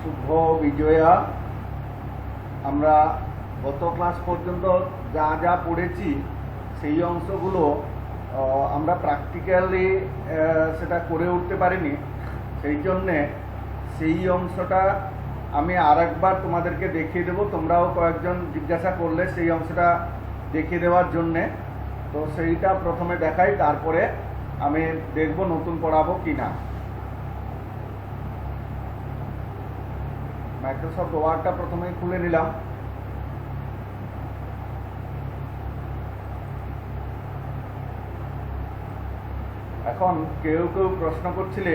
শুভ বিজয়া। আমরা গত ক্লাস পর্যন্ত যা যা পড়েছি সেই অংশগুলো আমরা প্র্যাকটিক্যালি সেটা করে উঠতে পারিনি, সেই জন্যে সেই অংশটা আমি আরেকবার তোমাদেরকে দেখিয়ে দেবো। তোমরাও কয়েকজন জিজ্ঞাসা করলে সেই অংশটা দেখিয়ে দেওয়ার জন্যে, তো সেইটা প্রথমে দেখাই, তারপরে আমি দেখব নতুন পড়াবো কি না। মাইক্রোসফট ওয়ার্ডটা প্রথমেই খুলে নিলাম। এখন কেউ কেউ প্রশ্ন করছিলে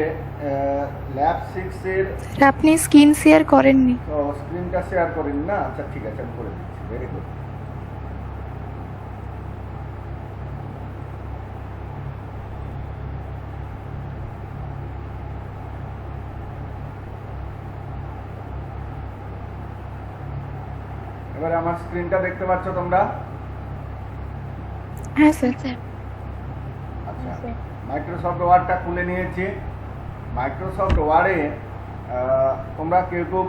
ল্যাব 6 এর আপনি স্ক্রিন শেয়ার করেননি। স্ক্রিনটা শেয়ার করেন না? আচ্ছা ঠিক আছে, আমি করে দিচ্ছি। Very good. এবারে আমার স্ক্রিনটা দেখতে পাচ্ছ তোমরা? হ্যাঁ স্যার। আচ্ছা, মাইক্রোসফট ওয়ার্ডটা খুলে নিয়েছি। মাইক্রোসফট ওয়ার্ডে তোমরা কেউ কেউ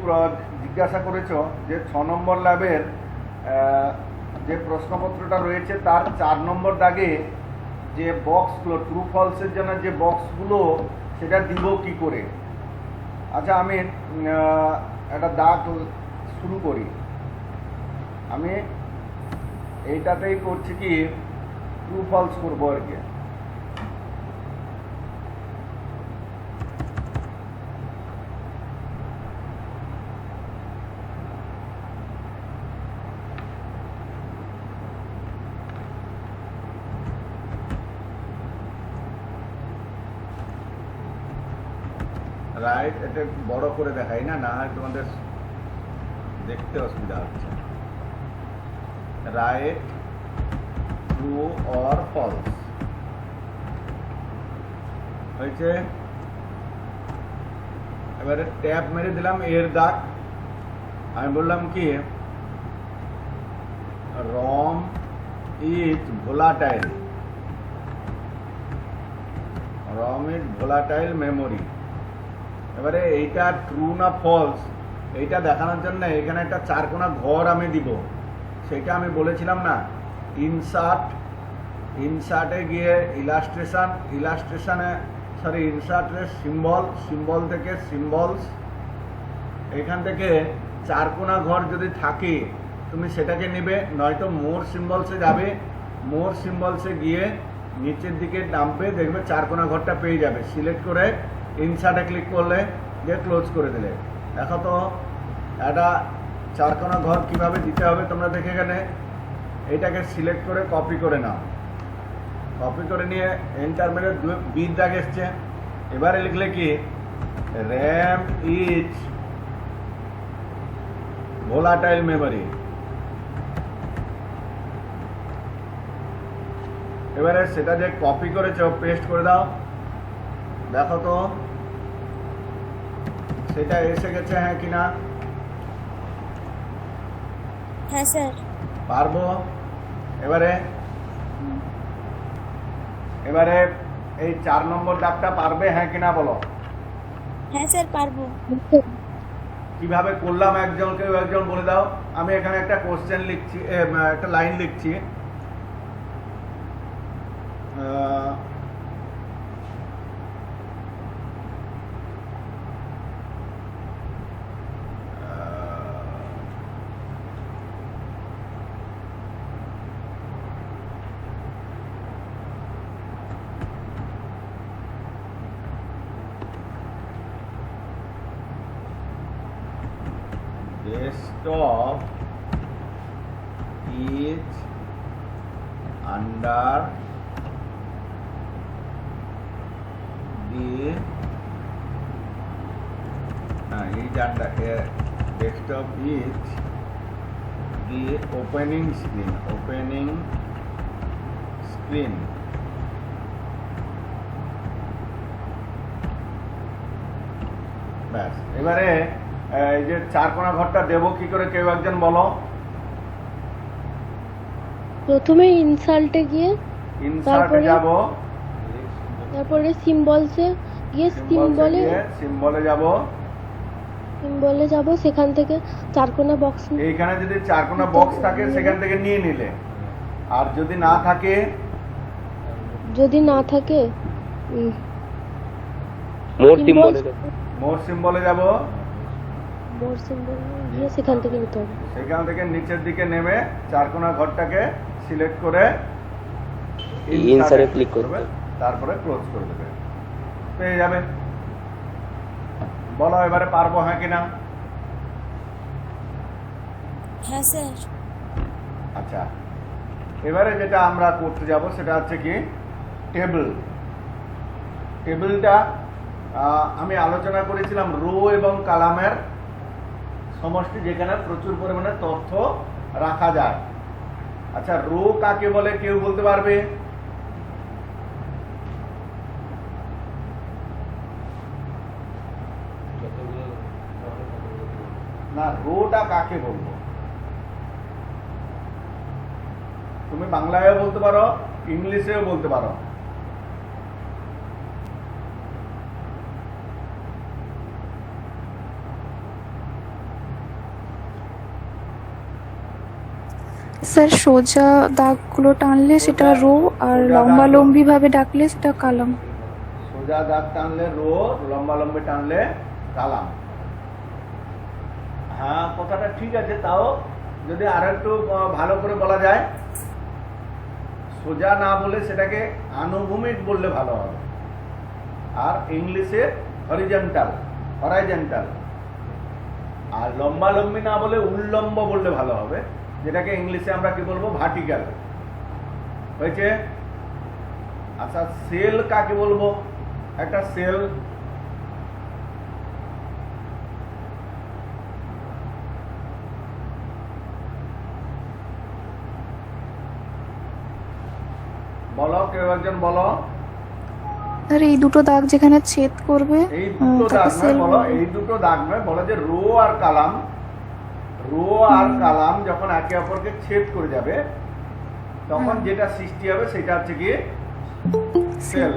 জিজ্ঞাসা করেছো যে 6 নম্বর ল্যাবের যে প্রশ্নপত্রটা রয়েছে তার 4 নম্বর দাগে যে বক্সগুলো, ট্রু ফলসের জন্য যে বক্সগুলো, সেটা দিব কি করে। আচ্ছা, আমি একটা দাগ শুরু করি। আমি এইটাতেই করছি কি, ট্রু ফলস করবো আর কি। রাইট, এটা বড় করে দেখাই না, না হয় তোমাদের দেখতে অসুবিধা হচ্ছে। রাইট, ট্রু অর ফলস হয়েছে। এবারে ট্যাপ মেরে দিলাম এর দাগ। আমি বললাম কি, RAM is volatile, RAM is volatile memory. এবারে এইটা ট্রু না ফলস এইটা দেখানোর জন্য এখানে একটা 4 কোণা ঘর আমি দিব। সেটা আমি বলেছিলাম না, ইনসার্টে গিয়ে ইনসার্টের সিম্বল থেকে সিম্বলস, এখান থেকে 4 কোণা ঘর যদি থাকে তুমি সেটাকে নেবে, নয়তো মোর সিম্বলসে যাবে। মোর সিম্বলসে গিয়ে নিচের দিকে নামবে, দেখবে 4 কোণা ঘরটা পেয়ে যাবে। সিলেক্ট করে ইনসার্টে ক্লিক করলে দিয়ে ক্লোজ করে দিলে। দেখো তো একটা 4 কোণা ঘর কিভাবে দিতে হবে তোমরা দেখে গেলে। এইটাকে সিলেক্ট করে কপি করে নাও। কপি করে নিয়ে এন্টার মেরে বির দাগ এসছে। এবারে লিখলে কি, র্যাম ইজ ভোলাটাইল মেমোরি। এবারে সেটা যে কপি করেছো পেস্ট করে দাও। দেখো তো সেটা এসে গেছে হ্যাঁ কিনা? হ্যাঁ স্যার। পারবো? এবারে এবারে এই 4 নম্বর দাগটা পারবে হ্যাঁ কিনা বলো? হ্যাঁ স্যার পারবো। কিভাবে করলাম একজন বলে দাও। আমি এখানে একটা কোশ্চেন লিখছি, একটা লাইন লিখছি। Desktop is under the desktop is the opening screen. ব্যাস। এবারে এই যে 4 কোণা ঘরটা দেবো কি করে, কেউ একজন বলো। প্রথমে ইনসার্টে গিয়ে ইনসার্টে যাব, তারপরে সিম্বলসে গিয়ে সিম্বলে যাব, সিম্বলে যাব, সেখান থেকে চারকোনা বক্স এইখানে যদি চারকোনা বক্স থাকে সেখান থেকে নিয়ে নিলে, আর যদি না থাকে যদি না থাকে মোর symbol- সিম্বলে মোর সিম্বলে যাব, মোর সিম্বল গিয়ে সেখান থেকে নিতে হবে। সেখান থেকে নিচের দিকে নেমে চারকোনা ঘরটাকে সিলেক্ট করে ইনসার্টে ক্লিক করবে, তারপরে ক্লোজ করে দেবে, পেয়ে যাবে। বলো এবারে পারবো হ্যাঁ কিনা? হ্যাঁ স্যার। আচ্ছা, এবারে যেটা আমরা করতে যাব সেটা হচ্ছে কি টেবিল। টেবিলটা আমি আলোচনা করেছিলাম রো এবং কলামের সমষ্টি, যেখানে প্রচুর পরিমাণে তথ্য রাখা যায়। আচ্ছা, রো কাকে বলে কেউ বলতে পারবে? না, রোটা কাকে বলবো? তুমি বাংলায়ও বলতে পারো, ইংলিশেও বলতে পারো। স্যার সোজা দাগগুলো টানলে সেটা রো, আর সোজা লম্বা দাগ। লম্বি ভাবে ডাকলে সেটা কলাম। সোজা দাগ টানলে রো, লম্বা লম্বি টানলে কালাম। হ্যাঁ, কথাটা ঠিক আছে। তাও যদি আর একটু ভালো করে বলা যায়, সোজা না বলে সেটাকে আনুভূমিক বললে ভালো হবে, আর ইংলিশে হরাইজন্টাল, আর লম্বা লম্বি না বলে উল্লম্ব বললে ভালো হবে, যেটাকে ইংলিশে আমরা কি বলবো? ভার্টিক্যাল। হয়েছে? আচ্ছা, সেল কাকে বলবো? একটা সেল বলো, কেউ একজন বলো। আর এই দুটো দাগ যেখানে ছেদ করবে এই দুটো তাকে দাগ নয়, সেল বলো বলে। এই দুটো দাগ নয়, বলো যে রো আর কলাম, রো আর কলাম যখন একে অপরকে ছেদ করে যাবে তখন যেটা সৃষ্টি হবে সেটা হচ্ছে কি সেল।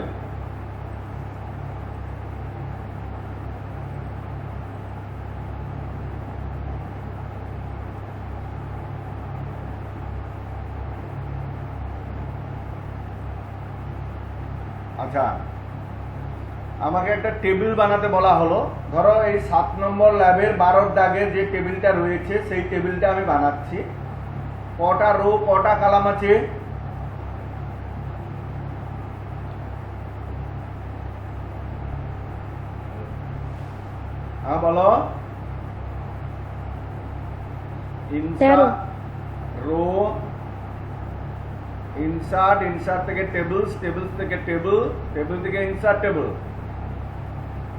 আচ্ছা, আমাকে একটা টেবিল বানাতে বলা হলো। ধরো এই 7 নম্বর ল্যাবের 12 দাগের যে টেবিলটা রয়েছে সেই টেবিলটা আমি বানাচ্ছি। কটা রো কটা কলাম আছে? হ্যাঁ বলো। ইনসার্ট রো, ইনসার্ট থেকে টেবিলস, টেবিলস থেকে টেবিল, টেবিল থেকে ইনসার্ট টেবিল।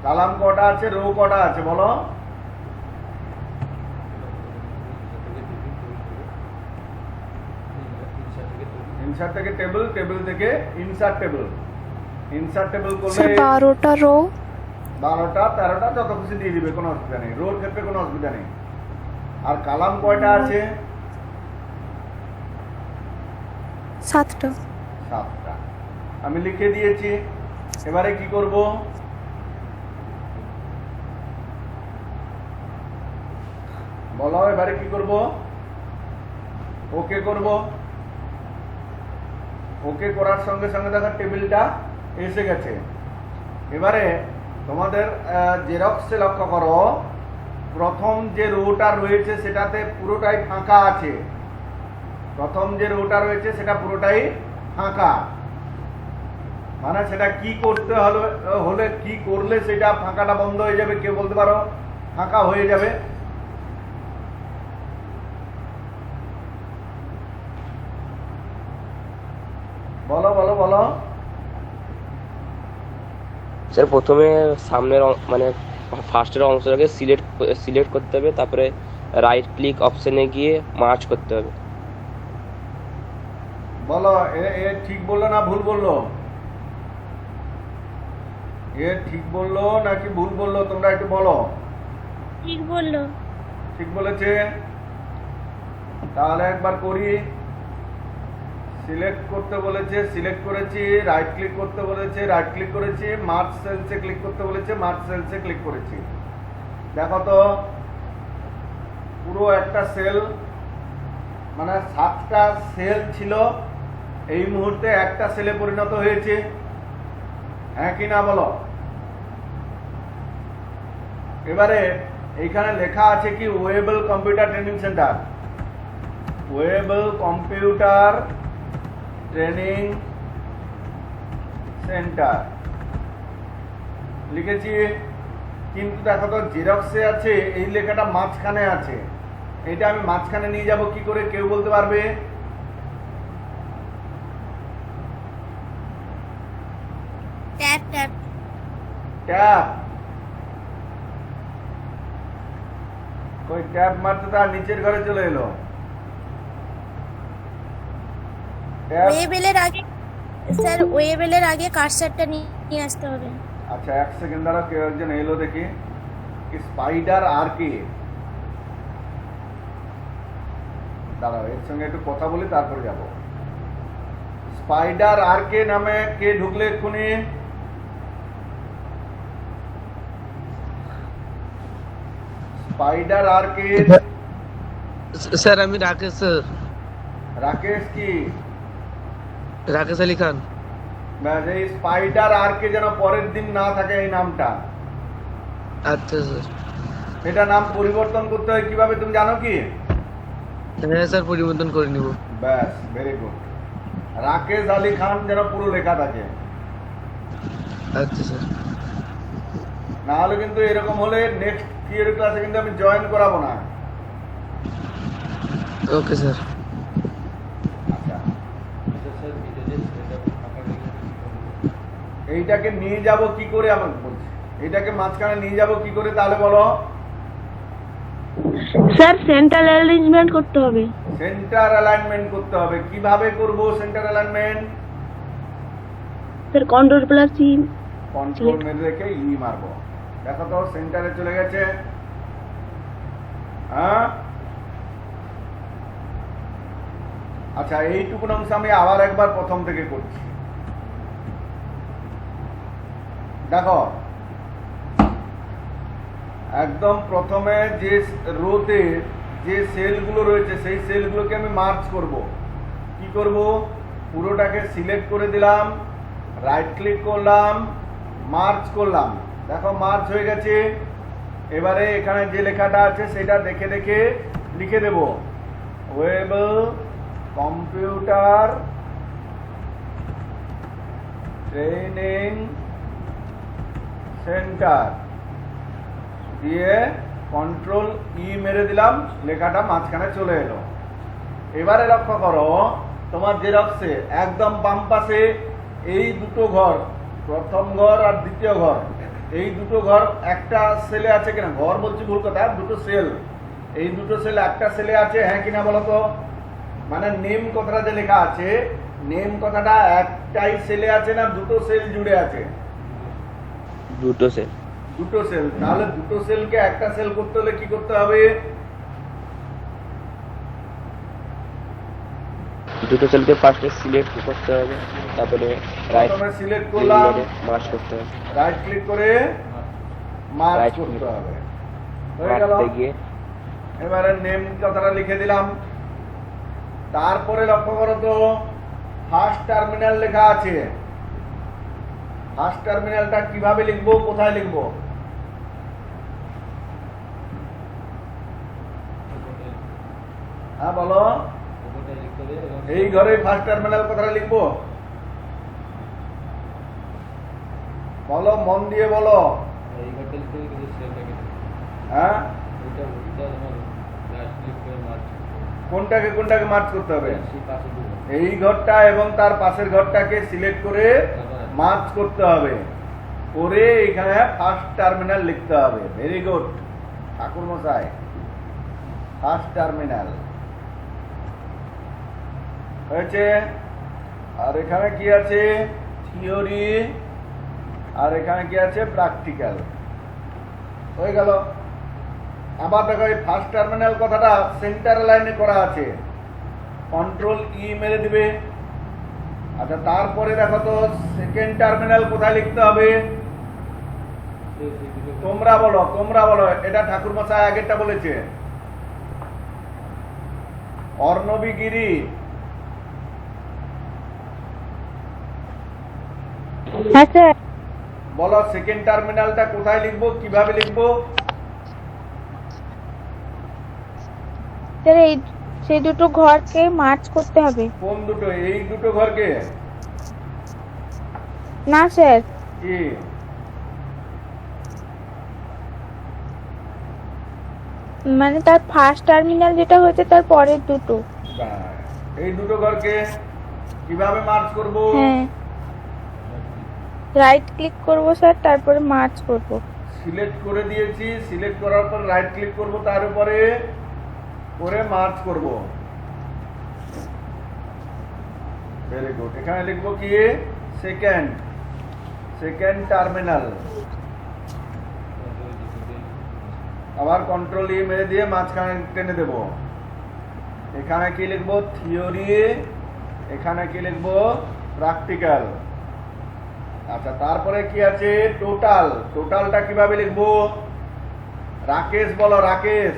কলাম কটা আছে, রো কটা আছে বলো? ইনসার্ট থেকে টেবিল, টেবিল থেকে ইনসার্ট টেবিল। ইনসার্ট টেবিল করলে স্যার 12টা রো, 12টা 13টা যত খুশি দিয়ে দিবে, কোনো অসুবিধা নেই, রোর ক্ষেত্রে কোনো অসুবিধা নেই। আর কলাম কয়টা আছে? 7টা। 7টা আমি লিখে দিয়েছি। এবারে কি করব? বলো এবারে কি করব? ওকে করব। ওকে করার সঙ্গে সঙ্গে দেখো টেবিলটা এসে গেছে। এবারে তোমাদের জেরক্সে লক্ষ্য করো, প্রথম যে রোটা রয়েছে সেটাতে পুরোটাই ফাঁকা আছে। প্রথম যে রোটা রয়েছে সেটা পুরোটাই ফাঁকা, মানে সেটা কি করতে হলে কি করলে সেটা ফাঁকাটা বন্ধ হয়ে যাবে? কেউ বলতে পারো? ফাঁকা হয়ে যাবে। বলো বলো বলো। স্যার প্রথমে সামনের মানে ফার্স্টের অংশটাকে সিলেক্ট করতে হবে, তারপরে রাইট ক্লিক অপশনে গিয়ে মার্জ করতে হবে। বলো, এ ঠিক বললো না ভুল বললো? এ ঠিক বললো নাকি ভুল বললো? তোমরা একটু বলো। ঠিক বললো। ঠিক বলেছে। তাহলে একবার করি। সিলেক্ট করতে বলেছে, সিলেক্ট করেছি। রাইট ক্লিক করতে বলেছে, রাইট ক্লিক করেছি। মার্জ সেলসে ক্লিক করতে বলেছে, মার্জ সেলসে ক্লিক করেছি। দেখো তো পুরো একটা সেল, মানে 7টা সেল ছিল, এই মুহূর্তে একটা সেলে পরিণত হয়েছে। হ্যাঁ কি না বলো? এবারে এইখানে লেখা আছে কি Webel computer training centre, Webel computer training centre লিখেছি, কিন্তু দেখো তো জেরক্সে আছে এই লেখাটা মাঝখানে আছে। এটা আমি মাঝখানে নিয়ে যাব কি করে, কেউ বলতে পারবে? ট্যাপ ট্যাপ ট্যাপ, কই ট্যাপ মারতে তার নিচের ঘরে চলে এলো। ট্যাপ, ওয়েবেলের আগে স্যার, ওয়েবেলের আগে কার্সারটা নিয়ে আসতে হবে। আচ্ছা 1 সেকেন্ড দাঁড়াও, কেউ একজন এলো দেখি। স্পাইডার আর কি, দাঁড়াও এর সঙ্গে একটু কথা বলি তারপরে যাব। স্পাইডার আর কে নামে কে ঢুকলে এক্ষুনি? স্পাইডার আর কে? স্যার আমি রাকেশ স্যার, রাকেশ কি? রাকেশ আলী খান। ব্যাস, এই স্পাইডার আর কে যেন পরের দিন না থাকে এই নামটা। আচ্ছা স্যার। এটা নাম পরিবর্তন করতে হয় কিভাবে তুমি জানো কি? হ্যাঁ স্যার, পরিবর্তন করে নিব। ব্যাস, ভেরি গুড। রাকেশ আলী খান যেন পুরো লেখা থাকে, আচ্ছা স্যার। না হলে কিন্তু এরকম হলে নেক্সট থিওরি ক্লাসে কিন্তু আমি জয়েন করাবো না। Okay sir. আচ্ছা, এইটাকে নিয়ে যাব কি করে আমাকে বলছি, এইটাকে মাঝখানে নিয়ে যাব কি করে তাহলে বলো? স্যার সেন্ট্রাল অ্যারেঞ্জমেন্ট করতে হবে। সেন্টার অ্যালাইনমেন্ট করতে হবে। কিভাবে করব centre alignment? Sir control plus E, control মেরে রেখে ই মারবো। দেখো তো সেন্টারে চলে গেছে। হ্যাঁ, আচ্ছা এইটুকুন অংশ আমি আবার একবার প্রথম থেকে করছি। দেখো একদম প্রথমে যে রোতে যে সেলগুলো রয়েছে সেই সেলগুলোকে আমি মার্চ করব। কি করব? পুরোটাকে সিলেক্ট করে দিলাম, রাইট ক্লিক করলাম, মার্চ করলাম। দেখো মার্চ হয়ে গেছে। এবারে এখানে যে লেখাটা আছে সেটা দেখে দেখে লিখে দেব, ওয়েবল কম্পিউটার ট্রেনিং সেন্টার দিয়ে কন্ট্রোল ই মেরে দিলাম, লেখাটা মাঝখানে চলে এলো। এবারে লক্ষ্য করো তোমার জেরক্সে একদম বাম পাশে এই দুটো ঘর, প্রথম ঘর আর দ্বিতীয় ঘর, এই দুটো ঘর একটা সেলে আছে কিনা, ঘর বলছি ভুল কথা, দুটো সেল, এই দুটো সেল একটা সেলে আছে, হ্যাঁ কিনা বলো তো? মানে নেম কথাটা যে লেখা আছে, নেম কথাটা একটাই সেলে আছে না দুটো সেল জুড়ে আছে? দুটো সেল। দুটো সেল। তাহলে দুটো সেলকে একটা সেল করতে হলে কি করতে হবে? দুটো সেলকে ফার্স্টে সিলেক্ট করতে হবে, তারপরে রাইট প্রথমে সিলেক্ট করলাম, মার্জ করতে হবে, রাইট ক্লিক করে মার্জ Right করতে click। হবে। হয়ে গেল। মার্জতে গিয়ে এবারে নেম কথাটা লিখে দিলাম। তারপরে লক্ষ্য করো তো ফার্স্ট টার্মিনাল লেখা আছে, ফার্স্ট টার্মিনালটা কিভাবে লিখবো, কোথায় লিখবো? হ্যাঁ বলো, এই ঘরে ফার্স্ট টার্মিনাল কথাটা লিখবো? বলো, মন দিয়ে বলো। হ্যাঁ, কোনটাকে কোনটাকে মার্চ করতে হবে? এই ঘরটা এবং তার পাশের ঘরটাকে সিলেক্ট করে মার্চ করতে হবে, করে এখানে ফার্স্ট টার্মিনাল লিখতে হবে। ভেরি গুড ঠাকুর মশাই, ফার্স্ট টার্মিনাল হয়েছে। আর এখানে কি আছে? থিওরি। আর এখানে কি আছে? প্র্যাকটিক্যাল। হয়ে গেল। আবার দেখো এই ফার্স্ট টার্মিনাল কথাটা সেন্টার লাইনে করা আছে, কন্ট্রোল ই মেরে দিবে। আচ্ছা তারপরে দেখো তো সেকেন্ড টার্মিনাল কোথায় লিখতে হবে? তোমরা বলো এটা ঠাকুর মশাই আগেরটা বলেছে। অর্ণবী গিরি, হ্যাঁ স্যার। বলো সেকেন্ড টার্মিনালটা কোথায় লিখবো, কিভাবে লিখবো? স্যার এই সেই দুটো ঘরকে মার্চ করতে হবে। কোন দুটো? এই দুটো ঘরকে? না স্যার, কি মানে তার ফার্স্ট টার্মিনাল যেটা হয়েছে তার পরের দুটো। এই দুটো ঘরকে কিভাবে মার্চ করব? হ্যাঁ, রাইট ক্লিক করব স্যার, তারপরে মার্চ করব। সিলেক্ট করে দিয়েছি, সিলেক্ট করার পর রাইট ক্লিক করব, তার উপরে করে মার্চ করব। Very good. এখানে লিখবো কি সেকেন্ড টার্মিনাল, আবার কন্ট্রোল ই মেরে দিয়ে মাঝখানে টেনে দেব। এখানে কি লিখবো? থিওরি। এখানে কি লিখবো? প্র্যাকটিক্যাল। আচ্ছা, তারপরে কি আছে? টোটালটা কিভাবে লিখবো? রাকেশ বলো, রাকেশ।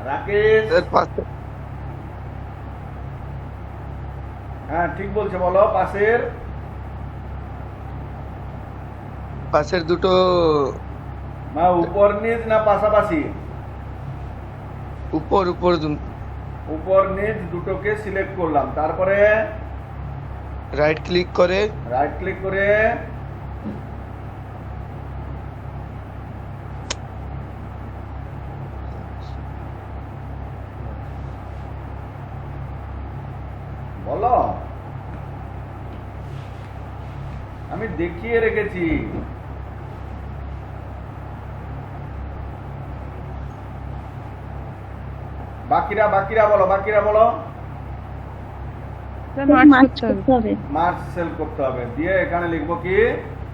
রাকেশ, স্যার পাশে হ্যাঁ ঠিক বলছে, বলো। পাশের দুটো না উপর নিচ না পাশাপাশি? উপর উপর নিচ দুটোকে সিলেক্ট করলাম, তারপরে রাইট ক্লিক করে রাইট ক্লিক করে বলো, আমি দেখিয়ে রেখেছি। বাকিরা বলো। মার্চ সেল করতে হবে, দিয়ে এখানে লিখবো কি?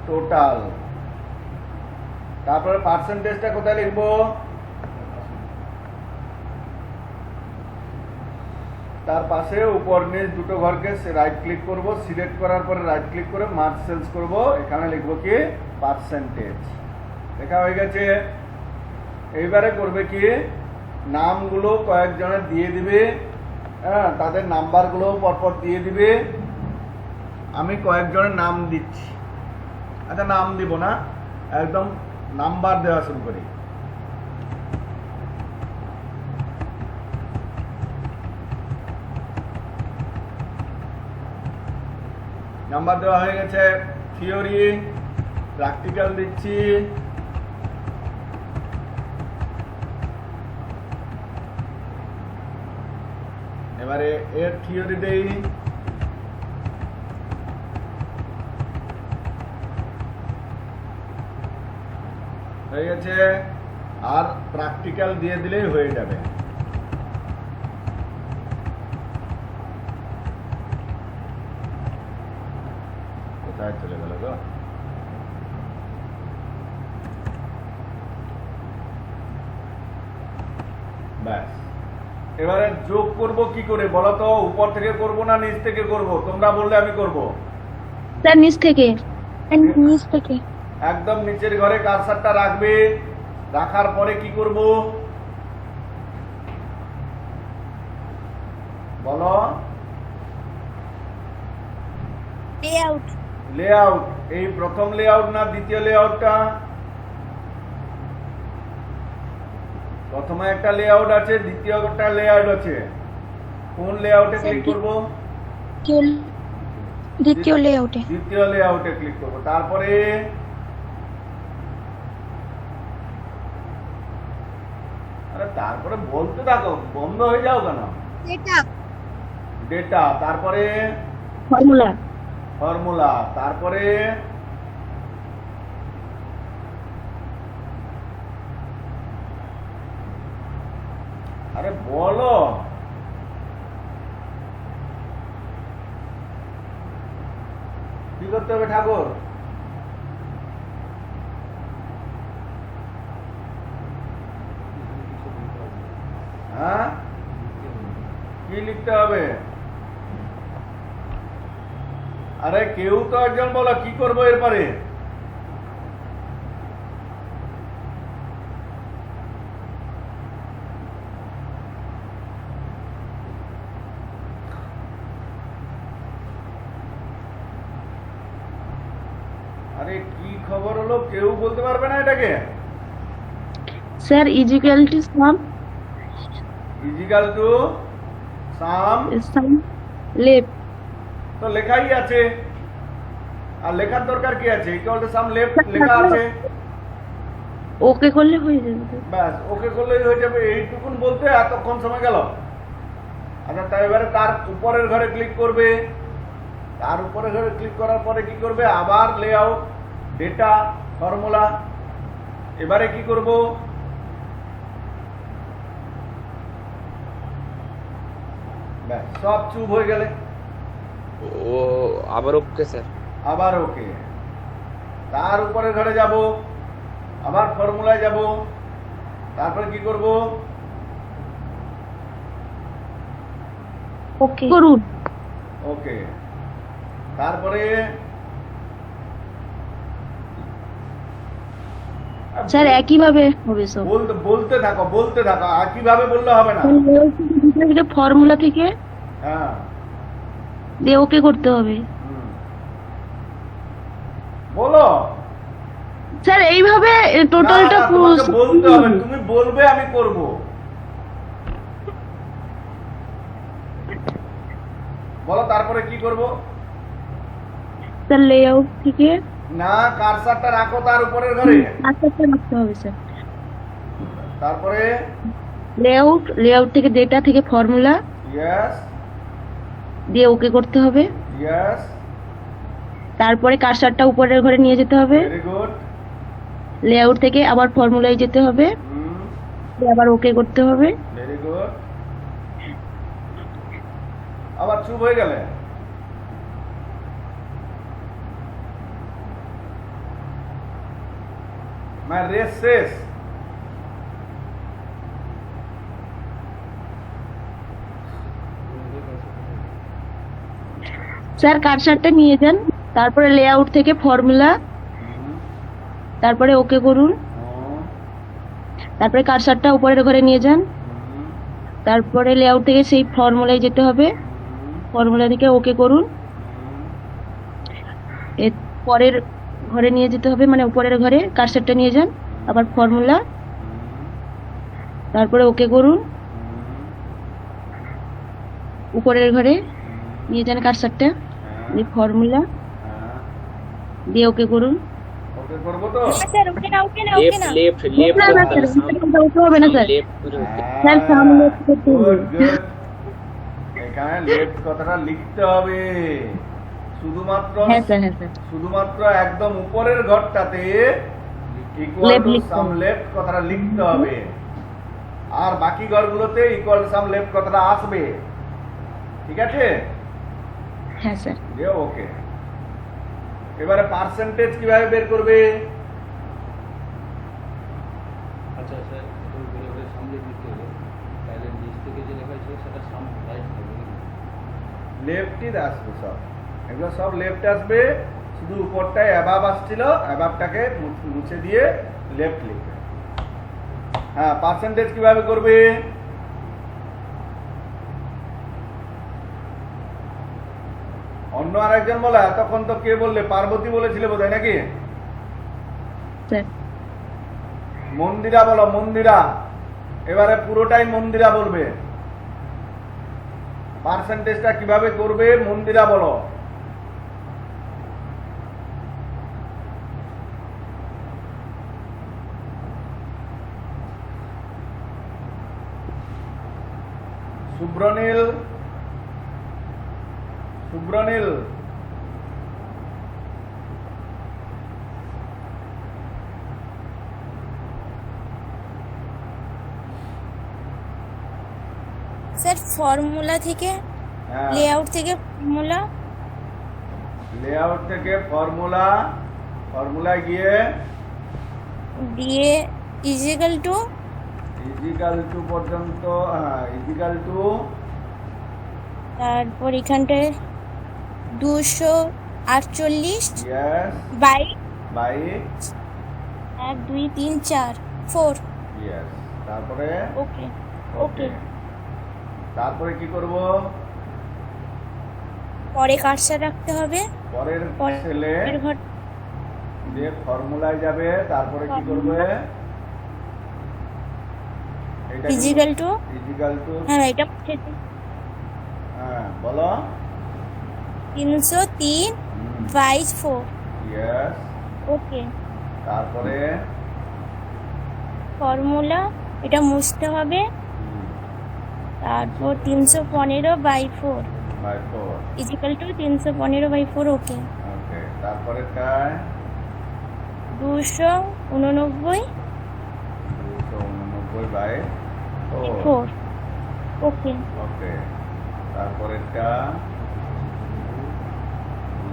টোটাল। তারপরে পার্সেন্টেজটা কোথায় লিখবো? তার পাশে উপর নিচ দুটো ঘরকে রাইট ক্লিক করব, সিলেক্ট করার পরে রাইট ক্লিক করে মার্চ সেলস করব, এখানে লিখবো কি? পার্সেন্টেজ। লেখা হয়ে গেছে। এইবারে করবে কি? নামগুলো কয়েকজনের দিয়ে দিবে, হ্যাঁ, তাদের নাম্বারগুলো পরপর দিয়ে দিবে। আমি কয়েকজনের নাম দিচ্ছি। আচ্ছা, নাম দিব না, একদম নাম্বার দেওয়া শুরু করি। নাম্বার দেওয়া হয়ে গেছে। থিওরি, প্র্যাকটিক্যাল দিচ্ছি। এবারে এর থিওরি দেই। হয়ে গেছে। আর প্র্যাকটিক্যাল দিয়ে দিলেই হয়ে যাবে। কোথায় চলে গেল গো? ব্যাস। এবারে যোগ করব কি করে বলো তো? উপর থেকে করব না নিচ থেকে করব? তোমরা বললে আমি করব। স্যার নিচ থেকে। একদম নিচের ঘরে কারসারটা রাখবে। রাখার পরে কি করব বলো? লেআউট। এই প্রথম লেআউট না দ্বিতীয় লেআউটটা? প্রথমে একটা লেআউট আছে, দ্বিতীয় একটা লেআউট আছে। কোন লেআউটে ক্লিক করব? দ্বিতীয় লেআউটে। দ্বিতীয় লেআউটে ক্লিক করব। তারপরে তারপরে বলতে থাকো, বন্ধ হয়ে যাও কেন? ডেটা। তারপরে ফর্মুলা। তারপরে আরে বলো, কি করতে হবে ঠাকুর? হ্যাঁ, কি লিখতে হবে? আরে কেউ তো একজন বলো কি করবো এরপরে? আরে কি খবর হলো, কেউ বলতে পারবে না এটাকে? Sir is equal to some is equal to some left. তো লেখাই আছে, আর লেখার দরকার কি আছে? ইকুয়াল টু সাম লেফট লেখা আছে, ওকে করলে হয়ে যাবে তো। ব্যাস ওকে করলেই হয়ে যাবে। এইটুকুন বলতে এতক্ষণ সময় গেল। আচ্ছা তাই এবারে তার উপরের ঘরে ক্লিক করবে, তার উপরের ঘরে ক্লিক করার পরে কি করবে? আবার লেআউট, ডেটা, ফর্মুলা। এবারে কি করব? ব্যাস সব চুপ হয়ে গেলে ও আবার ওকে স্যার। আবার ওকে। তার উপরের ঘরে যাব, আবার ফর্মুলায় যাব, তারপরে কি করব? ওকে করুন। ওকে। তারপরে স্যার একই ভাবে হবে সব। বলতে থাকো বলতে থাকো, আর কিভাবে বললে হবে না। ফর্মুলা থেকে হ্যাঁ দিয়ে ওকে করতে হবে। হুম। বলো। স্যার এইভাবে টোটালটা না, তোমাকে বলতে হবে, তুমি বলবে আমি করব। বলো তারপরে কি করব? স্যার লেআউট থেকে না, কারসারটা রাখো তার উপরের ঘরে। কার্সারটা রাখতে হবে স্যার। তারপরে লেআউট থেকে ডেটা থেকে ফর্মুলা ইয়েস দিয়ে ওকে করতে হবে। ইয়েস, তারপরে কার্সারটা উপরের ঘরে নিয়ে যেতে হবে। Very good. লেআউট থেকে আবার ফর্মুলায় যেতে হবে, দিয়ে আবার ওকে করতে হবে। Very good. আবার চুপ হয়ে গেলে। মাই রেস শেষ। স্যার কার্সারটা নিয়ে যান, তারপরে লেআউট থেকে ফর্মুলা, তারপরে ওকে করুন। তারপরে কার্সারটা উপরের ঘরে নিয়ে যান, তারপরে লেআউট থেকে সেই ফর্মুলায় যেতে হবে, ফর্মুলা থেকে ওকে করুন। এর পরের ঘরে নিয়ে যেতে হবে, মানে উপরের ঘরে কার্সারটা নিয়ে যান, আবার ফর্মুলা, তারপরে ওকে করুন। উপরের ঘরে নিয়ে যান কার্সারটা, দিয়ে ফর্মুলা দিয়ে ওকে করুন। ওকে করব তো? স্যার ওকে না ওকে না ওকে না। লেফট না, না, স্যার, ওকে হবে না স্যার। স্যার সামনে করতে হবে। Good good. এখানে লেফট কথাটা লিখতে হবে শুধুমাত্র। হ্যাঁ স্যার, হ্যাঁ স্যার। শুধুমাত্র একদম উপরের ঘরটাতে ইকুয়াল Left টু লিখতে সাম হবে। লেফট কথাটা লিখতে হবে, আর বাকি ঘরগুলোতে ইকুয়াল টু সাম লেফট কথাটা আসবে। ঠিক আছে? হ্যাঁ স্যার। যে ওকে। এবারে পার্সেন্টেজ কিভাবে বের করবে? আচ্ছা স্যার, এটা উপরে উপরে সামনে দিতে হবে, তাহলে নিচ থেকে যে লেখা ছিল সেটা সামনে রাইট হবে। লেফটই আসবে সব, এগুলো সব লেফট আসবে। শুধু উপরটায় অ্যাবাব আসছিল, অ্যাবাবটাকে মুছে দিয়ে লেফট লিখবে। হ্যাঁ, পার্সেন্টেজ কিভাবে করবে? অন্য আরেকজন বলো। এতক্ষণ তো কে বললে? পার্বতী বলেছিলে বোধহয়, নাকি? স্যার মন্দিরা বলো, মন্দিরা। এবারে পুরোটাই মন্দিরা বলবে। পার্সেন্টেজটা কিভাবে করবে মন্দিরা বলো। সুব্রনীল, সুব্রনীল। স্যার ফর্মুলা থেকে হ্যাঁ, লেআউট থেকে ফর্মুলা লেআউট থেকে ফর্মুলা, ফর্মুলায় গিয়ে দিয়ে ইজিক্যাল টু পর্যন্ত। হ্যাঁ, ইজিক্যাল টু। তারপর এখানটায় 200 48 ইয়েস বাই বাই 1 2 3 4 4। ইয়েস তারপরে ওকে ওকে ওকে তারপরে কি করব? পরে কার্সার রাখতে হবে। পরের পরের সেলে ঘর যে ফর্মুলায় যাবে তারপরে কি করবে? এটা ইজিক্যাল টু, ইজিক্যাল টু হ্যাঁ এটা মুছে দিই। হ্যাঁ বলো 303 বাই 4। ইয়েস ওকে তারপরে ফর্মুলা এটা মুছতে হবে। তারপর 315 by 4 by 4 equal to 315 by 4। Okay okay তারপরে টাই 289 289 বাই 4 4। ওকে ওকে তারপরেরটা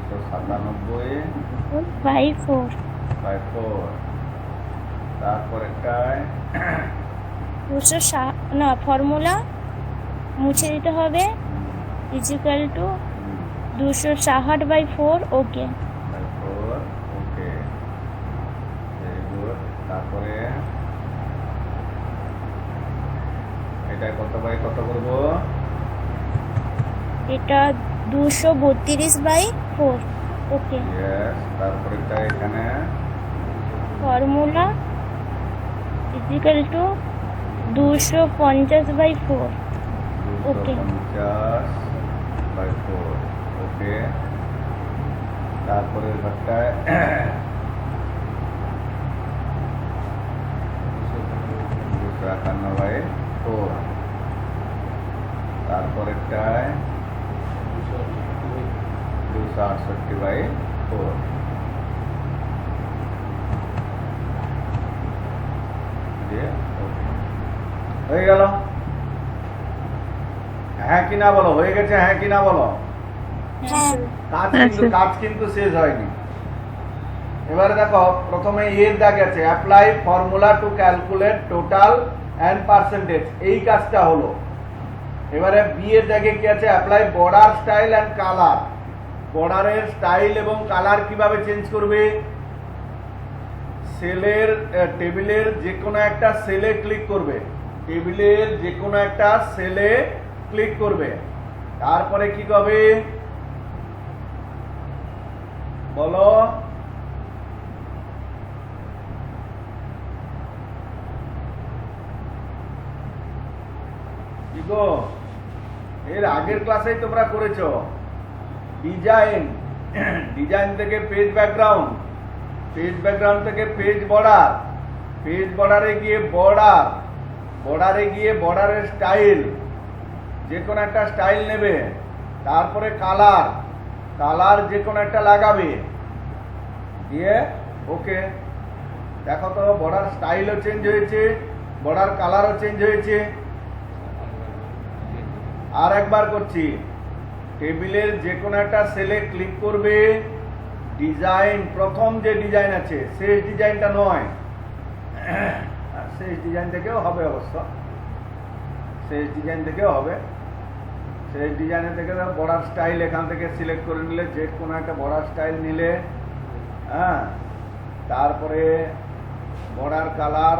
297 বাই 4 বাই 4 তারপরেরটায় 260 না ফর্মুলা মুছে দিতে হবে equal to 260 by 4। Okay by 4 okay very good তারপরে এটা কত বাই কত করব? এটা 232 বাই 4। ওকে ইয়েস তারপরেরটা এখানে formula equal to 250 by 4। Okay 250 by 4 okay তারপরে ঘরটায় 251 বাই 4 তারপরেরটায় 268 বাই 4 দিয়ে ওকে হয়ে গেল। হ্যাঁ কি না বলো? হয়ে গেছে হ্যাঁ কি না বলো? হ্যাঁ কাজ কিন্তু শেষ হয়নি। এবারে দেখো প্রথমে এর দাগে আছে apply formula to calculate total and percentage, এই কাজটা হলো। এবারে বি এর দাগে কি আছে? Apply border style and colour. বর্ডারের স্টাইল এবং কালার কিভাবে চেঞ্জ করবে? সেলের টেবিলের যে কোনো একটা সেলে ক্লিক করবে, টেবিলের যে কোনো একটা সেলে ক্লিক করবে। তারপরে কি করবে বলো? কি গো, এর আগের ক্লাসেই তোমরা করেছো ডিজাইন, ডিজাইন থেকে পেজ ব্যাকগ্রাউন্ড, পেজ ব্যাকগ্রাউন্ড থেকে পেজ বর্ডার, পেজ বর্ডারে গিয়ে বর্ডার, বর্ডারে গিয়ে বর্ডারের স্টাইল, যে কোনো একটা স্টাইল নেবে। তারপরে কালার, কালার যে কোনো একটা লাগাবে, দিয়ে ওকে। দেখো তো বর্ডার স্টাইলও চেঞ্জ হয়েছে, বর্ডার কালারও চেঞ্জ হয়েছে। আর একবার করছি, টেবিলের যে কোনো একটা সেলে ক্লিক করবে, ডিজাইন প্রথম যে ডিজাইন আছে শেষ ডিজাইনটা নয়, শেষ ডিজাইন থেকেও হবে অবশ্য, শেষ ডিজাইন থেকেও হবে। শেষ ডিজাইনের থেকে বর্ডার স্টাইল এখান থেকে সিলেক্ট করে নিলে, যে কোনো একটা বর্ডার স্টাইল নিলে, হ্যাঁ। তারপরে বর্ডার কালার,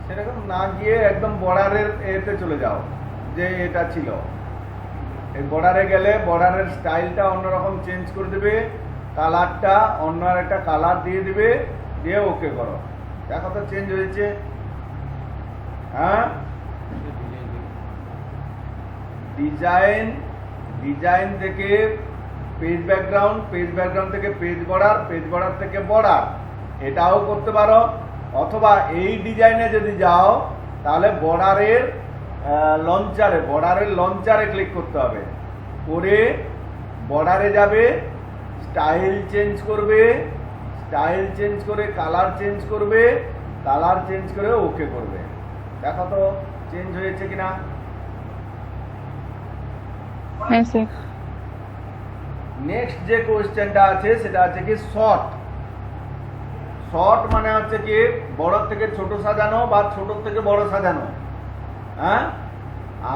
সেরকম না গিয়ে একদম বর্ডারের এতে চলে যাও, যে এটা ছিল। এই বর্ডারে গেলে বর্ডারের স্টাইলটা অন্যরকম চেঞ্জ করে দেবে, কালারটা অন্য একটা কালার দিয়ে দিবে, দিয়ে ওকে করো। দেখো তো চেঞ্জ হয়েছে, হ্যাঁ। ডিজাইন, ডিজাইন থেকে পেজ ব্যাকগ্রাউন্ড, পেজ ব্যাকগ্রাউন্ড থেকে পেজ বর্ডার, পেজ বর্ডার থেকে বর্ডার, এটাও করতে পারো। অথবা এই ডিজাইনে যদি যাও তাহলে বর্ডারের লঞ্চারে, বর্ডারের লঞ্চারে ক্লিক করতে হবে, করে বর্ডারে যাবে, স্টাইল চেঞ্জ করবে, স্টাইল চেঞ্জ করে কালার চেঞ্জ করবে, কালার চেঞ্জ করে ওকে করবে। দেখো তো চেঞ্জ হয়েছে কিনা। হ্যাঁ স্যার। নেক্সট যে কোয়েশ্চেনটা আছে সেটা আছে কি শর্ট। শর্ট মানে হচ্ছে কি বড় থেকে ছোট সাজানো বা ছোট থেকে বড় সাজানো, হ্যাঁ।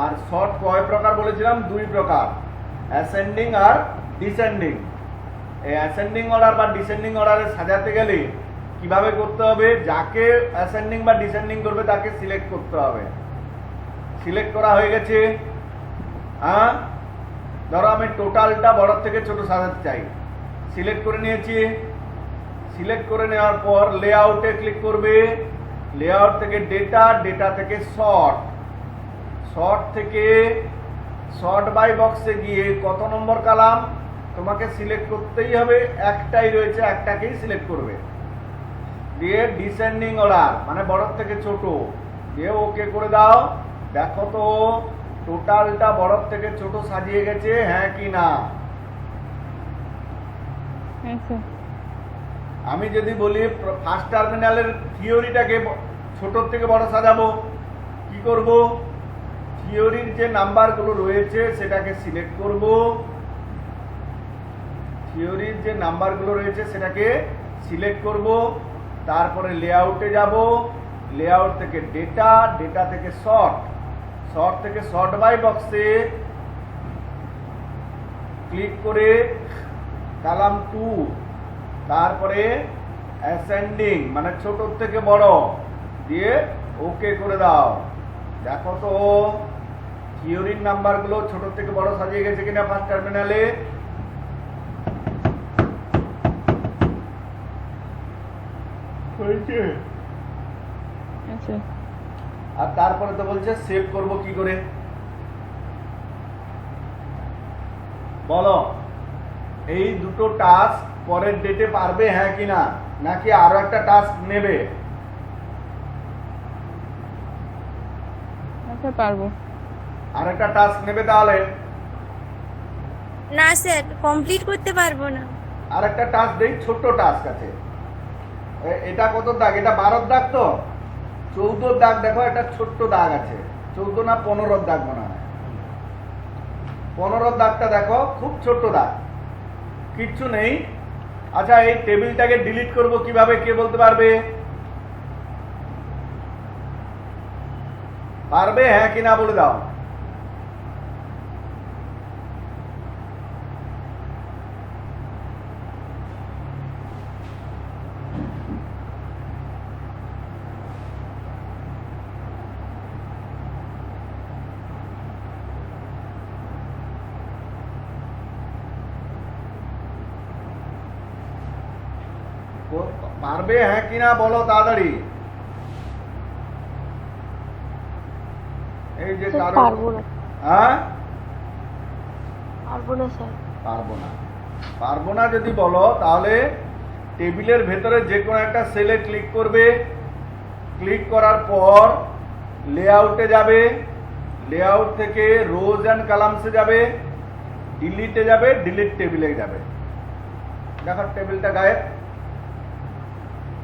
আর শর্ট কয় প্রকার বলেছিলাম? দুই প্রকার। অ্যাসেন্ডিং আর ডিসেন্ডিং। এই অ্যাসেন্ডিং অর্ডার বা ডিসেন্ডিং অর্ডারে সাজাতে গেলে কিভাবে করতে হবে, যাকে অ্যাসেন্ডিং বা ডিসেন্ডিং করবে তাকে সিলেক্ট করতে হবে। সিলেক্ট করা হয়ে গেছে। হ্যাঁ, ধরো আমি টোটালটা বড় থেকে ছোট সাজাতে চাই, সিলেক্ট করে নিয়েছি। সিলেক্ট করে নেওয়ার পর লেআউটে ক্লিক করবে। লেআউট থেকে ডেটা, ডেটা থেকে শর্ট, শর্ট থেকে শর্ট বাই বক্সে গিয়ে কত নম্বর কলাম তোমাকে সিলেক্ট করতেই হবে, একটাই রয়েছে, একটাকেই সিলেক্ট করবে। দিয়ে ডিসেন্ডিং অর্ডার মানে বড় থেকে ছোট দিয়ে ওকে করে দাও। দেখো তো টোটালটা বড় থেকে ছোট সাজিয়ে গেছে, হ্যাঁ কি না? হ্যাঁ স্যার। আমি যদি বলি ফার্স্ট টার্মিনালের থিওরিটাকে ছোট থেকে বড় সাজাবো, কি করব? থিওরির যে নাম্বারগুলো রয়েছে সেটাকে সিলেক্ট করব। থিওরির যে নাম্বারগুলো রয়েছে সেটাকে সিলেক্ট করব। তারপরে লেআউটে যাব। লেআউট থেকে ডেটা, ডেটা থেকে শর্ট, শর্ট থেকে শর্ট বাই বক্সে ক্লিক করে কলাম 2, তারপরে অ্যাসেন্ডিং মানে ছোট থেকে বড় দিয়ে ওকে করে দাও। দেখো তো থিওরির নাম্বারগুলো ছোট থেকে বড় সাজিয়ে গেছে কিনা ফার্স্ট টার্মিনালে। হয়েছে? আচ্ছা। আর তারপরে তো বলছে সেভ করব কি করে, বলো? এই দুটো টাস্ক পরের ডেটে পারবে হ্যাঁ কিনা, নাকি আরো একটা টাস্ক নেবে? আচ্ছা, পারবো। আর একটা টাস্ক নেবে তাহলে? না স্যার, কমপ্লিট করতে পারবো না। আর একটা টাস্ক দেই, ছোট্ট টাস্ক আছে। এটা কত দাগ? এটা 12 দাগ তো 14 দাগ। দেখো একটা ছোট্ট দাগ আছে, 14 না 15 দাগ মনে হয়। 15 দাগটা দেখো, খুব ছোট্ট দাগ, কিচ্ছু নেই। আচ্ছা, এই টেবিলটাকে ডিলিট করব কিভাবে, কে বলতে পারবে? পারবে হ্যাঁ কিনা বলে দাও। পারবে হ্যাঁ কিনা বলো তাড়াতাড়ি। এই যে স্যার, কারো পারবো না। হ্যাঁ, পারবো না স্যার। পারবো না। পারবো না যদি বলো তাহলে টেবিলের ভেতরে যে কোনো একটা সেলে ক্লিক করবে। ক্লিক করার পর লেআউটে যাবে। লেআউট থেকে রোজ অ্যান্ড কলামসে যাবে, ডিলিটে যাবে, ডিলিট টেবিলে যাবে। দেখো টেবিলটা গায়েব।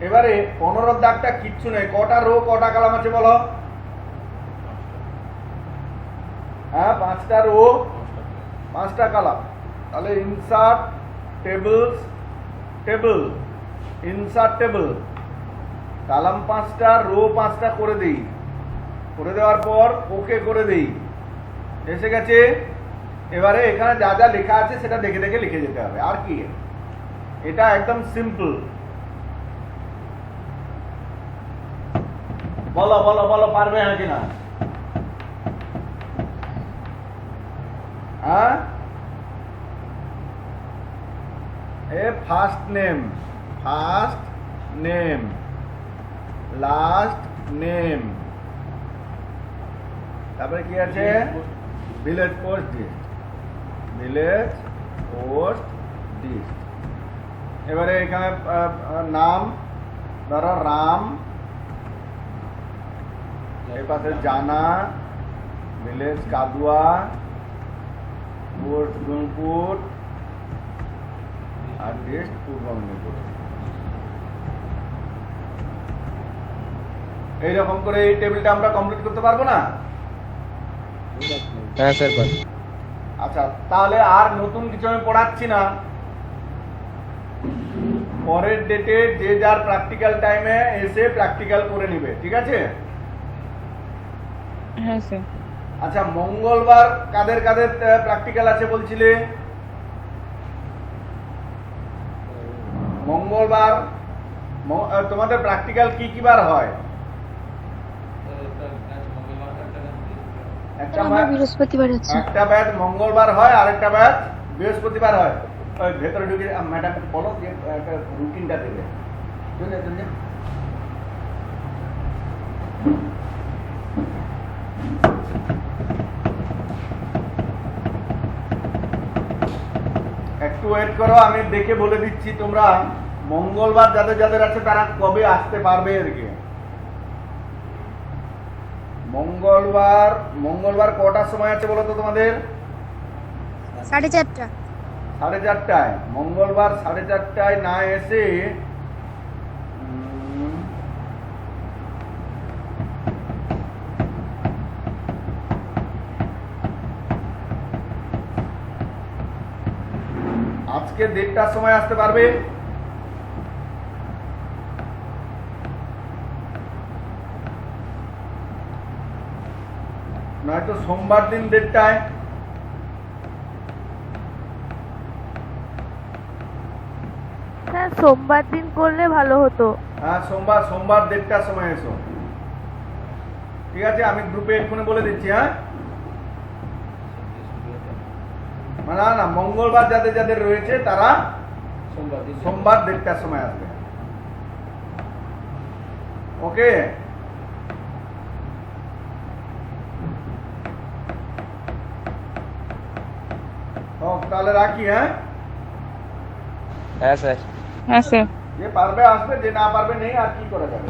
এবারে 15 দাগটা কিচ্ছু নেই। কটা রো কটা কলাম আছে বলো? হ্যাঁ, 5টা রো 5টা কলাম। তাহলে insert tables, table, insert table, column 5টা, রো 5টা করে দিই। করে দেওয়ার পর ওকে করে দিই। এসে গেছে। এবারে এখানে যা যা লেখা আছে সেটা দেখে দেখে লিখে যেতে হবে। আর কি, এটা একদম সিম্পল। বলো বলো বলো, পারবে হ্যাঁ কিনা? হ্যাঁ, এ first name, first name, last name, তারপরে কি আছে? Village post dist, village post dist. এবারে এখানে নাম ধরো রাম, এই পাশে জানা, ভিলেজ কাদুয়া, পোস্ট গুনপুর, আর ডিস্ট পূর্ব মেদিনীপুর। এইরকম করে এই টেবিলটা আমরা কমপ্লিট করতে পারবো না? হ্যাঁ স্যার, পারবো। আচ্ছা, তাহলে আর নতুন কিছু আমি পড়াচ্ছি না। পরের ডেটে যে যার প্র্যাকটিক্যাল টাইমে এসে প্র্যাকটিক্যাল করে নিবে, ঠিক আছে? হ্যাঁ স্যার। আচ্ছা, মঙ্গলবার কাদের কাদের প্র্যাকটিক্যাল আছে বলছিলে? মঙ্গলবার তোমাদের প্র্যাকটিক্যাল কি কি বার হয়? একটা আমার বৃহস্পতিবার আছে। একটা ব্যাচ মঙ্গলবার হয়, আরেকটা ব্যাচ বৃহস্পতিবার হয়। ওই ভেতরে ঢুকে ম্যাডাম বলো যে একটা রুটিনটা দেবে। চলে চলে একটু ওয়েট করো, আমি দেখে বলে দিচ্ছি। তোমরা মঙ্গলবার যাদের যাদের আছে তারা কবে আসতে পারবে এদিকে? মঙ্গলবার কটার সময় আছে বলো তো তোমাদের? 4:30। 4:30টায়। মঙ্গলবার 4:30টায় না এসে আজকে 1:30টার সময় আসতে পারবে? নয়তো সোমবার দিন 1:30টায়। হ্যাঁ, সোমবার দিন করলে ভালো হতো। হ্যাঁ, সোমবার 1:30টার সময় এসো। ঠিক আছে, আমি গ্রুপে এক্ষুনি বলে দিচ্ছি। হ্যাঁ, না না, মঙ্গলবার যাদের যাদের রয়েছে তারা সোমবার 1:30টার সময় আসবে। ওকে, তাহলে রাখি। হ্যাঁ হ্যাঁ স্যার। হ্যাঁ স্যার। যে পারবে আসবে, যে না পারবে নেই, আর কি করা যাবে।